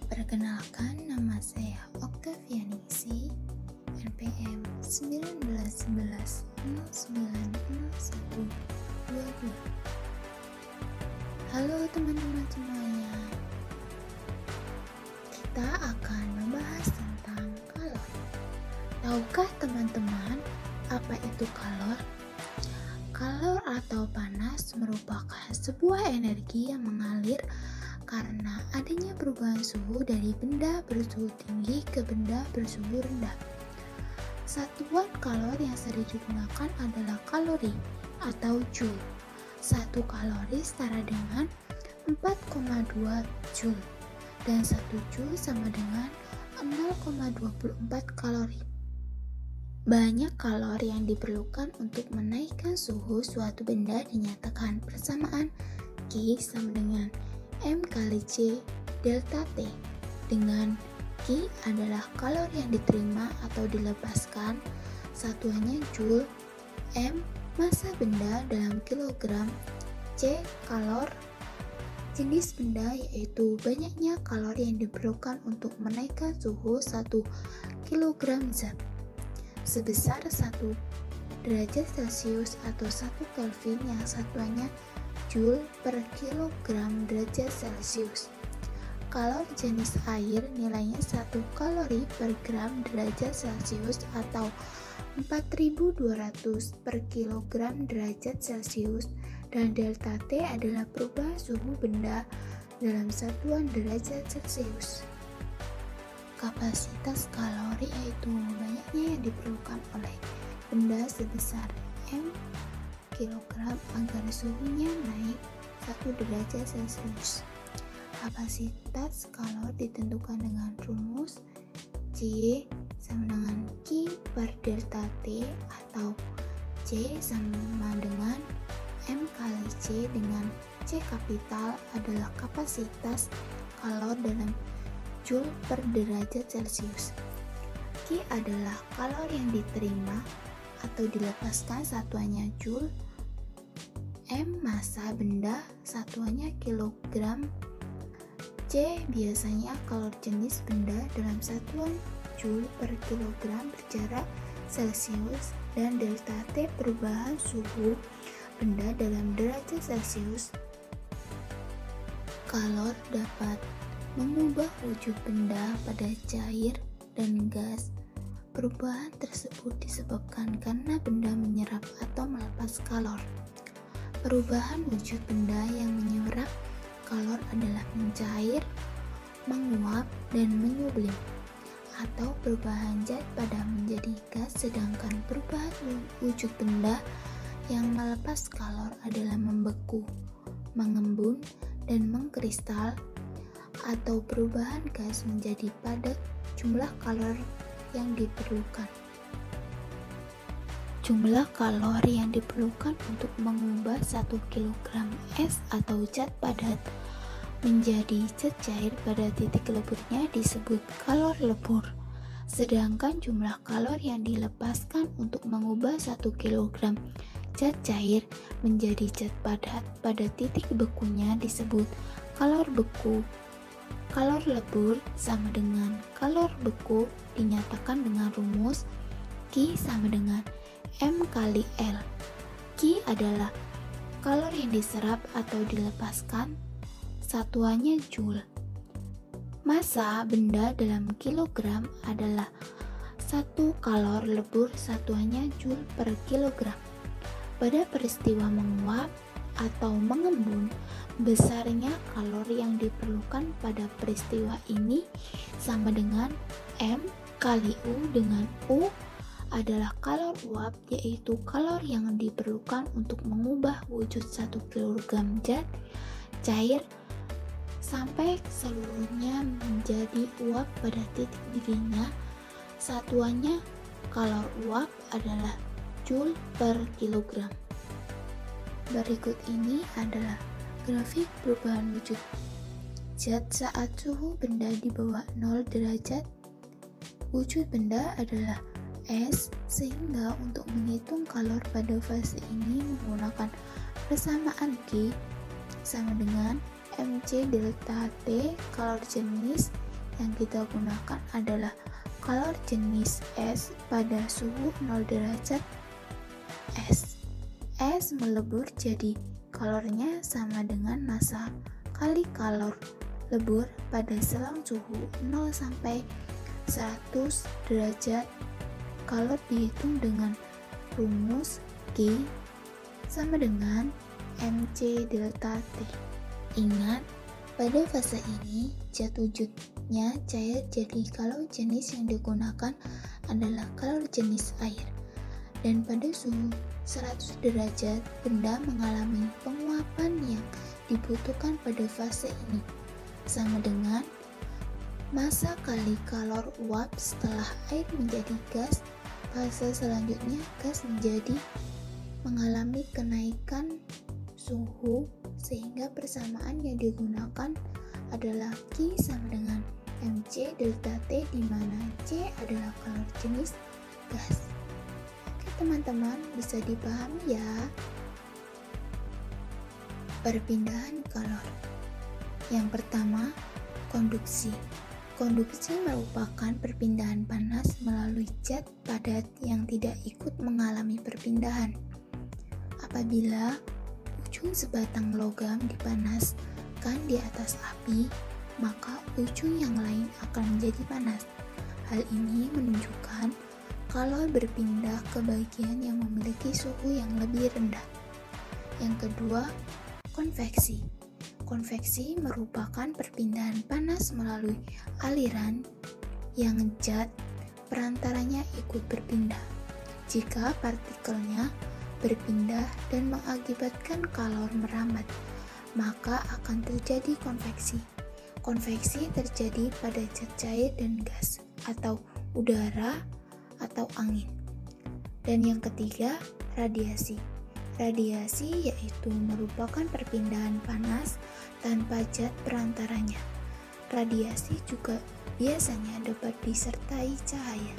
Perkenalkan, nama saya Oktavianingsi, NPM 1911090122. Halo teman-teman semuanya, kita akan membahas tentang kalor. Tahukah teman-teman apa itu kalor? Kalor atau panas merupakan sebuah energi yang mengalir karena adanya perubahan suhu dari benda bersuhu tinggi ke benda bersuhu rendah. Satuan kalor yang sering digunakan adalah kalori atau joule. 1 kalori setara dengan 4,2 joule dan 1 joule sama dengan 0,24 kalori. Banyak kalor yang diperlukan untuk menaikkan suhu suatu benda dinyatakan persamaan Q sama dengan M kali C delta T, dengan Q adalah kalor yang diterima atau dilepaskan, satuannya joule, M massa benda dalam kilogram, C kalor jenis benda yaitu banyaknya kalor yang diperlukan untuk menaikkan suhu 1 kg zat sebesar 1 derajat Celcius atau 1 Kelvin yang satuannya joule per kilogram derajat Celcius. Kalor jenis air nilainya 1 kalori per gram derajat Celcius atau 4200 per kilogram derajat Celcius, dan delta T adalah perubahan suhu benda dalam satuan derajat Celcius. Kapasitas kalori yaitu banyaknya yang diperlukan oleh benda sebesar M kilogram agar suhunya naik 1 derajat Celcius. Kapasitas kalor ditentukan dengan rumus C sama dengan Q per delta T atau C sama dengan M kali C, dengan C kapital adalah kapasitas kalor dalam joule per derajat Celcius. Q adalah kalor yang diterima atau dilepaskan, satuannya joule. M massa benda, satuannya kilogram. C biasanya kalor jenis benda dalam satuan joule per kilogram berjarak Celcius, dan delta T perubahan suhu benda dalam derajat Celcius. Kalor dapat mengubah wujud benda pada cair dan gas. Perubahan tersebut disebabkan karena benda menyerap atau melepas kalor. Perubahan wujud benda yang menyerap kalor adalah mencair, menguap, dan menyublim, atau perubahan zat pada menjadi gas, sedangkan perubahan wujud benda yang melepas kalor adalah membeku, mengembun, dan mengkristal, atau perubahan gas menjadi padat. Jumlah kalor yang diperlukan. Jumlah kalori yang diperlukan untuk mengubah 1 kg es atau zat padat menjadi zat cair pada titik leburnya disebut kalor lebur. Sedangkan jumlah kalor yang dilepaskan untuk mengubah 1 kg zat cair menjadi zat padat pada titik bekunya disebut kalor beku. Kalor lebur sama dengan kalor beku dinyatakan dengan rumus Q sama dengan M kali L. Q adalah kalor yang diserap atau dilepaskan, satuannya joule. Massa benda dalam kilogram adalah 1 kalor lebur, satuannya joule per kilogram. Pada peristiwa menguap atau mengembun, besarnya kalor yang diperlukan pada peristiwa ini sama dengan M kali U, dengan U adalah kalor uap, yaitu kalor yang diperlukan untuk mengubah wujud 1 kg zat cair sampai seluruhnya menjadi uap pada titik didihnya. Satuannya kalor uap adalah joule per kilogram. Berikut ini adalah grafik perubahan wujud zat saat suhu benda di bawah 0 derajat. Wujud benda adalah es, sehingga untuk menghitung kalor pada fase ini menggunakan persamaan Q sama dengan Mc delta T kalor jenis yang kita gunakan adalah kalor jenis es pada suhu 0 derajat es. Es melebur jadi kalornya sama dengan massa kali kalor lebur pada selang suhu 0 sampai 100 derajat. Kalor dihitung dengan rumus Q sama dengan mc delta T. Ingat, pada fase ini zat wujudnya cair, jadi kalor jenis yang digunakan adalah kalor jenis air. Dan pada suhu 100 derajat, benda mengalami penguapan yang dibutuhkan pada fase ini, sama dengan massa kali kalor uap. Setelah air menjadi gas, fase selanjutnya gas mengalami kenaikan suhu, sehingga persamaan yang digunakan adalah Q sama dengan mc delta T, di mana C adalah kalor jenis gas. Oke teman-teman, bisa dipahami ya. Perpindahan kalor. Yang pertama, konduksi. Konduksi merupakan perpindahan panas melalui zat padat yang tidak ikut mengalami perpindahan. Apabila ujung sebatang logam dipanaskan di atas api, maka ujung yang lain akan menjadi panas. Hal ini menunjukkan kalor berpindah ke bagian yang memiliki suhu yang lebih rendah. Yang kedua, konveksi. Konveksi merupakan perpindahan panas melalui aliran yang zat perantaranya ikut berpindah. Jika partikelnya berpindah dan mengakibatkan kalor merambat, maka akan terjadi konveksi. Konveksi terjadi pada zat cair dan gas, atau udara atau angin. Dan yang ketiga, radiasi. Radiasi yaitu merupakan perpindahan panas tanpa zat perantaranya. Radiasi juga biasanya dapat disertai cahaya.